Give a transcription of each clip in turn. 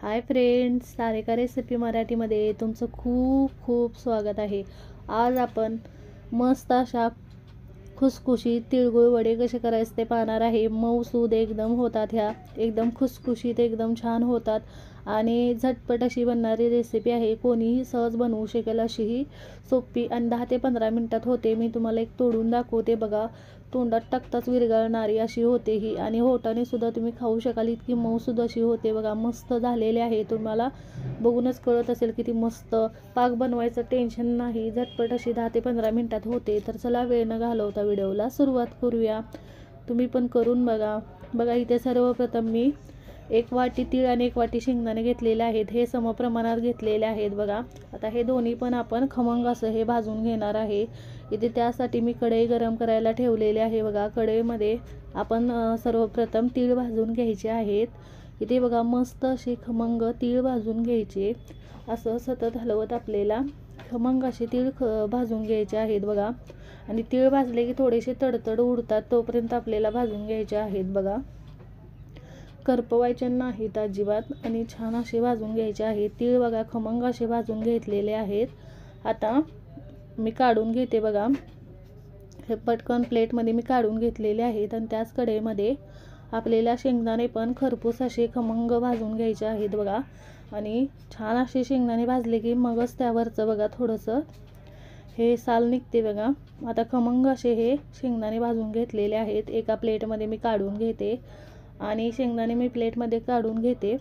Hi friends, Sarika recipe मराठीमध्ये तुमचं खूप खूप स्वागत आहे। आज आपण मस्त अशा खुसखुशीत तिळगुळ वडे कसे करायचे ते पाहणार आहे। मऊसूद एकदम होतात, ह्या एकदम खुसखुशीत एकदम छान होतात आणि झटपट अशी बनणारी रेसिपी आहे। कोणीही सहज बनवू शकेल अशी ही सोपी आणि 10 ते 15 मिनिटात होते। मी तुम्हाला एक तोडून दाखवते बघा, तोंडात टाकताच विरघळणारी अशी होते ही आणि होटाने सुद्धा तुम्ही खाऊ शकाल, इतकी मऊसूद अशी होते बघा। मस्त झालेले आहे, तुम्हाला बघूनच कळत असेल किती मस्त। पाक बनवायचं टेन्शन नाही, झटपट अशी 10 ते 15 मिनिटात होते। तर चला वेळ न घालवता व्हिडिओला सुरुवात करूया। तुम्ही पण करून बघा। बघा इथे सर्वप्रथम मी 1 वाटी तीळ आणि 1 वाटी शेंगदाणे घेतलेले आहेत, हे समप्रमाणात घेतलेले आहेत बघा। आता हे दोन्ही पण आपण खमंग असं हे भाजून घेणार आहे। इथे त्यासाठी मी कढई गरम करायला ठेवलेली आहे बघा। कढईमध्ये आपण सर्वप्रथम तीळ भाजून घ्यायचे आहेत। इथे बघा मस्त असे खमंग तीळ भाजून घ्यायचे, असं सतत हलवत आपल्याला खमंग असे तीळ भाजून घ्यायचे आहेत बघा। आणि तीळ भाजले की थोडेसे तडतड उडतात, तोपर्यंत आपल्याला भाजून घ्यायचे आहेत बघा। करपवायचे नाहीत अजिबात आणि छान असे भाजून घ्यायचे आहेत। तीळ बघा खमंग असे भाजून घेतलेले आहेत। आता मी काढून घेते बघा, हे पटकन प्लेटमध्ये मी काढून घेतलेले आहेत। आणि त्याच कढईमध्ये आपल्याला शेंगदाणे पण खरपूस असे खमंग भाजून घ्यायचे आहेत बघा। आणि छान असे शेंगदाणे भाजले की मगच त्यावरचं बघा थोडंसं हे साल निघते बघा। आता खमंग असे हे शेंगदाणे भाजून घेतलेले आहेत, एका प्लेटमध्ये मी काढून घेते आणि शेंगदाणे मी प्लेटमध्ये काढून घेते।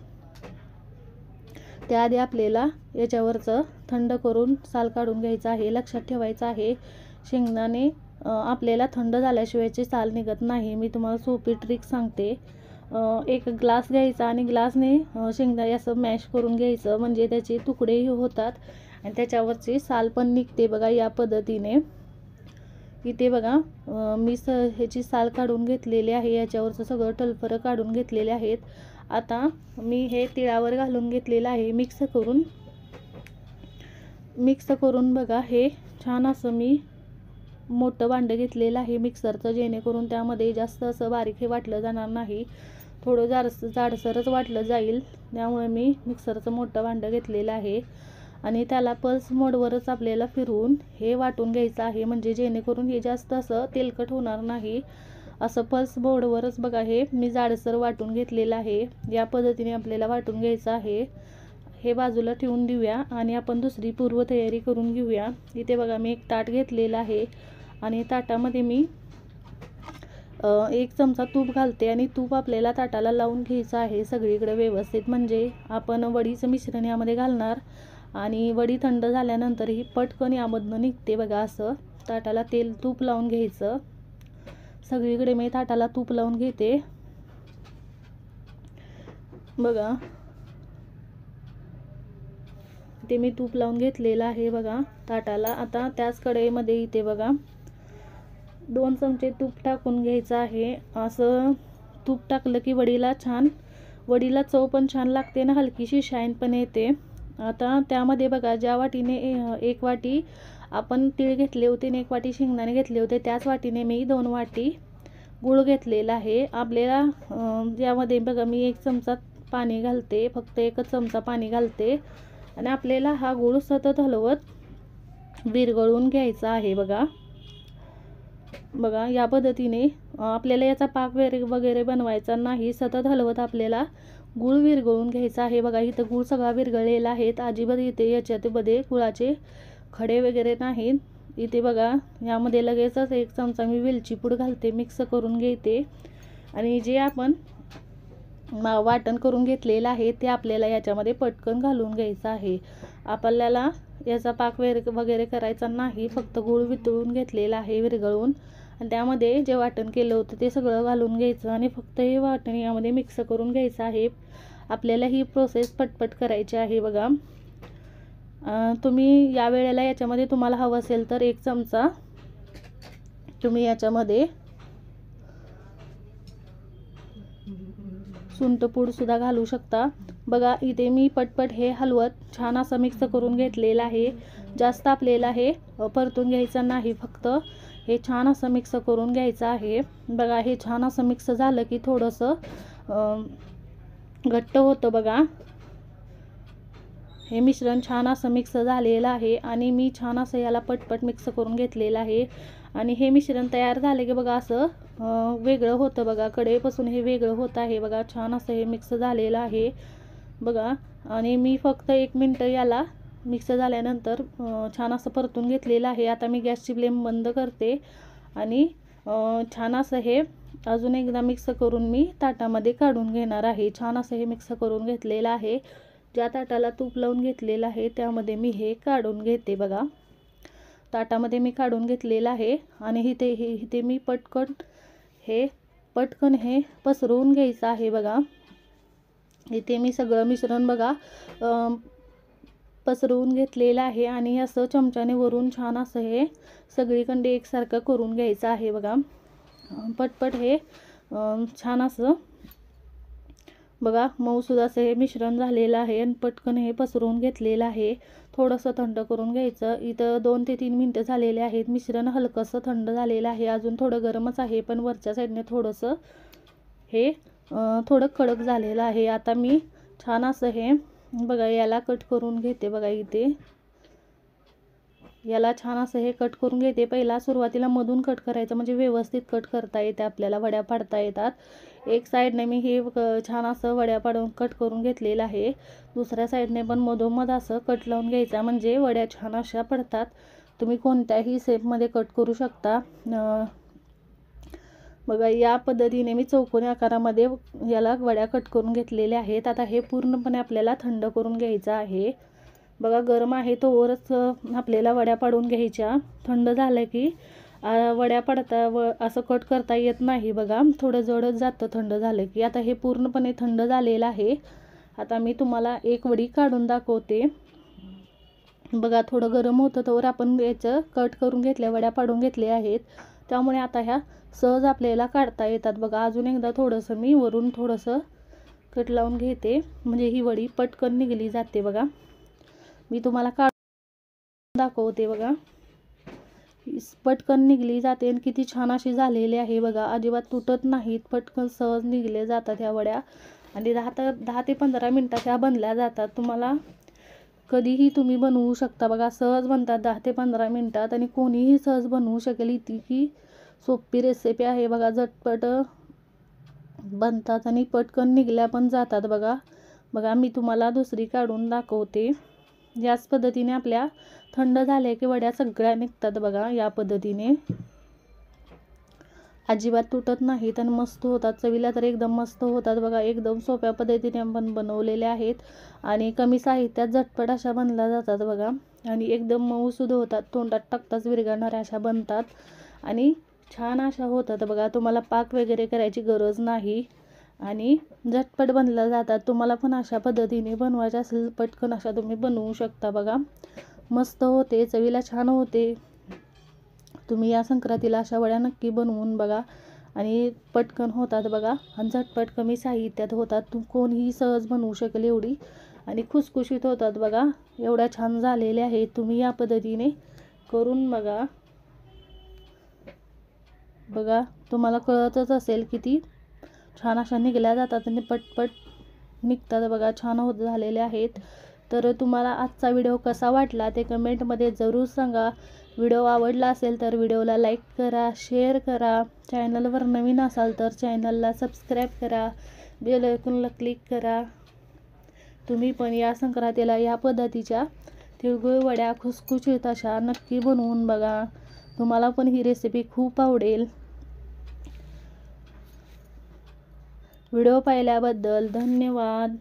त्याआधी आपल्याला याच्यावरचं थंड करून साल काढून घ्यायचं आहे। लक्षात ठेवायचं आहे, शेंगदाणे आपल्याला थंड झाल्याशिवायचे साल निघत नाही। मी तुम्हाला सोपी ट्रिक सांगते। एक ग्लास घ्यायचा आणि ग्लासने शेंगदाणे असं मॅश करून घ्यायचं, म्हणजे त्याचे तुकडेही होतात आणि त्याच्यावरची साल पण निघते बघा या पद्धतीने। इथे बघा मी ह्याची साल काढून घेतलेली आहे, याच्यावरचं सगळं टलफरं काढून घेतलेले आहेत। आता मी हे तिळावर घालून घेतलेलं आहे, मिक्स करून बघा हे छान असं मी मोठं भांडं घेतलेलं आहे मिक्सरचं, जेणेकरून त्यामध्ये जास्त असं बारीक हे वाटलं जाणार नाही, थोडं जाडसरच वाटलं जाईल। त्यामुळे मी मिक्सरचं मोठं भांडं घेतलेलं आहे आणि त्याला पल्स मोडवरच आपल्याला फिरवून हे वाटून घ्यायचं आहे, म्हणजे जेणेकरून हे जास्त असं तेलकट होणार नाही। असं पल्स मोडवरच बघा हे मी जाडसर वाटून घेतलेलं आहे। या पद्धतीने आपल्याला वाटून घ्यायचं आहे। हे बाजूला ठेवून देऊया आणि आपण दुसरी पूर्वतयारी करून घेऊया। इथे बघा मी एक ताट घेतलेलं आहे आणि ताटामध्ये मी 1 चमचा तूप घालते आणि तूप आपल्याला ताटाला लावून घ्यायचं आहे सगळीकडे व्यवस्थित, म्हणजे आपण वडीचं मिश्रण यामध्ये घालणार आणि वडी थंड झाल्यानंतर ही पटकन यामधनं निघते बघा। असं ताटाला तूप लावून घ्यायचं, सगळीकडे मी ताटाला तूप लावून घेते बघा। ते मी तूप लावून घेतलेलं आहे बघा ताटाला। आता त्याच कढईमध्ये इथे बघा 2 चमचे तूप टाकून घ्यायचं आहे। असं तूप टाकलं की वडीला चव पण छान लागते ना, हलकीशी शाईन पण येते। आता त्यामध्ये बघा ज्या वाटीने 1 वाटी आपण तीळ घेतले होते आणि 1 वाटी शेंगदाणे घेतले होते, त्याच वाटीने मी 2 वाटी गूळ घेतलेला आहे। आपल्याला यामध्ये बघा मी 1 चमचा पाणी घालते, फक्त 1च चमचा पाणी घालते आणि आपल्याला हा गूळ सतत हलवत विरघळून घ्यायचा आहे बघा। या पद्धतीने आपल्याला याचा पाक वगैरे बनवायचा नाही, सतत हलवत आपल्याला गूळ विरघळून घ्यायचा आहे बघा। इथं गूळ सगळा विरघळलेला आहे, अजिबात इथे याच्यामध्ये गुळाचे खडे वगैरे नाहीत। इथे बघा यामध्ये लगेचच 1 चमचा मी वेलची पूड घालते, मिक्स करून घेते आणि जे आपण वाटण करून घेतलेलं आहे ते आपल्याला याच्यामध्ये पटकन घालून घ्यायचं आहे। आपल्याला याचा पाक वगैरे करायचा नाही, फक्त गूळ वितळून घेतलेला आहे विरघळून आणि त्यामध्ये जे वाटण केलं होतं ते सगळं घालून घ्यायचं आणि फक्त हे वाटण यामध्ये मिक्स करून घ्यायचं आहे। आपल्याला ही प्रोसेस पटपट करायची आहे बघा। तुम्ही या वेळेला याच्यामध्ये तुम्हाला हवं असेल तर 1 चमचा तुम्ही याच्यामध्ये सुंठपूड सुद्धा घालू शकता बघा। इथे मी पटपट हे हलवत छान असं मिक्स करून घेतलेलं आहे। जास्त आपल्याला हे परतून घ्यायचं नाही, फक्त हे छान असं मिक्स करून घ्यायचं आहे बघा। हे छान असं मिक्स झालं की थोडंसं घट्ट होतं बघा। हे मिश्रण छान असं मिक्स झालेलं आहे आणि मी छान असं याला पटपट मिक्स करून घेतलेलं आहे. आणि हे मिश्रण तयार झाले की बघा असं वेगळं होतं बघा, कढईपासून हे वेगळं होत आहे बघा. छान असं हे मिक्स झालेलं आहे बघा. आणि मी फक्त 1 मिनिट याला मिक्स झाल्यानंतर छान असं परतून घेतलेलं आहे. आता मी गॅसची फ्लेम बंद करते आणि छान असं हे अजून एकदा मिक्स करून मी ताटामध्ये काढून घेणार आहे. छान असं हे मिक्स करून घेतलेलं आहे. ज्या ताटाला तूप लावून घेतलेलं आहे त्यामध्ये मी हे काढून घेते बघा. ताटामध्ये मी काढून घेतलेलं आहे आणि इथे मी पटकन हे पसरवून घ्यायचं आहे बघा. इथे मी सगळं मिश्रण बघा पसरवून घेतलेलं आहे आणि असं चमच्याने वरून छान असं हे सगळीकडे एकसारखं करून घ्यायचं आहे बघा. पटपट हे छान असं बघा मऊसूद असं हे मिश्रण झालेलं आहे आणि पटकन हे पसरवून घेतलेलं आहे. थोडंसं थंड करून घ्यायचं. इथं 2 ते 3 मिनटं झालेले आहेत. मिश्रण हलकंसं थंड झालेलं आहे. अजून थोडं गरमच आहे पण वरच्या साईडने थोडंसं हे थोडं कडक झालेलं आहे. आता मी छान असं हे बघा याला कट करून घेते बघा. इथे याला छान असं हे कट करून घेते. पहिला सुरुवातीला मधून कट करायचं म्हणजे व्यवस्थित कट करता येते आपल्याला, वड्या पाडता येतात. एक साईडने मी हे छान असं वड्या पाडून कट करून घेतलेलं आहे. दुसऱ्या साईडने पण मधोमध असं कट लावून घ्यायचा म्हणजे वड्या छान अशा पडतात. तुम्ही कोणत्याही शेपमध्ये कट करू शकता. बघा या पद्धतीने मी चौकोनी आकारामध्ये याला वड्या कट करून घेतलेल्या आहेत. आता हे पूर्णपणे आपल्याला थंड करून घ्यायचं आहे बघा. गरम आहे तोवरच आपल्याला वड्या पाडून घ्यायच्या. थंड झालं की वड्या पडता असं कट करता येत नाही बघा. थोडं जडच जातं थंड झालं की. आता हे पूर्णपणे थंड झालेलं आहे. आता मी तुम्हाला एक वडी काढून दाखवते बघा. थोडं गरम होतं तोवर आपण याचं कट करून घेतल्या वड्या पाडून घेतल्या आहेत. त्यामुळे आता ह्या सहज आपल्याला काढता येतात बघा. अजून एकदा थोडंसं मी वरून थोडंसं कट लावून घेते म्हणजे ही वडी पटकन निघली जाते बघा. मी तुम्हाला काढून दाखवते बघा. पटकन निघली जाते आणि किती छान अशी झालेली आहे बघा. अजिबात तुटत नाहीत, पटकन सहज निघले जातात ह्या वड्या. आणि 10 ते 15 मिनटात ह्या बनल्या जातात. तुम्हाला कधीही तुम्ही बनवू शकता बघा. सहज बनतात 10 ते 15 मिनटात आणि कोणीही सहज बनवू शकेल. इतकी सोपी रेसिपी आहे बघा. झटपट बनतात आणि पटकन निघल्या पण जातात बघा. बघा मी तुम्हाला दुसरी काढून दाखवते. याच पद्धतीने आपल्या थंड झाल्या की वड्या सगळ्या निघतात बघा. या पद्धतीने अजिबात तुटत नाहीत आणि मस्त होतात. चवीला तर एकदम मस्त होतात बघा. एकदम सोप्या पद्धतीने आपण बनवलेले आहेत आणि कमी साहित्यात झटपट अशा बनल्या जातात बघा. आणि एकदम मऊसूद होतात. तोंडात टाकताच विरघळणाऱ्या अशा बनतात आणि छान अशा होतात बघा. तुम्हाला पाक वगैरे करायची गरज नाही आणि झटपट बनल्या जातात. तुम्हाला पण अशा पद्धतीने बनवायचे असेल पटकन अशा तुम्ही बनवू शकता बघा. मस्त होते, चवीला छान होते. तुम्ही या संक्रांतीला अशा वड्या नक्की बनवून बघा आणि पटकन होतात बघा आणि झटपट कमी साहित्यात होतात. कोणीही सहज बनवू शकेल एवढी आणि खुसखुशीत होतात बघा. एवढ्या छान झालेल्या आहेत. तुम्ही या पद्धतीने करून बघा. बघा तुम्हाला कळतच असेल किती छान अशा निघल्या जातात आणि पटपट निघतात बघा. छान होत झालेले आहेत. तर तुम्हाला आजचा व्हिडिओ कसा वाटला ते कमेंटमध्ये जरूर सांगा. व्हिडिओ आवडला असेल तर व्हिडिओला लाईक करा, शेअर करा. चॅनलवर नवीन असाल तर चॅनलला सबस्क्राईब करा, बेल आयकॉनला क्लिक करा. तुम्ही पण या संक्रांतीला या पद्धतीच्या तिळगुळ वड्या खुसखुशीत अशा नक्की बनवून बघा. तुम्हाला पण ही रेसिपी खूप आवडेल. व्हिडिओ पाहिल्याबद्दल धन्यवाद.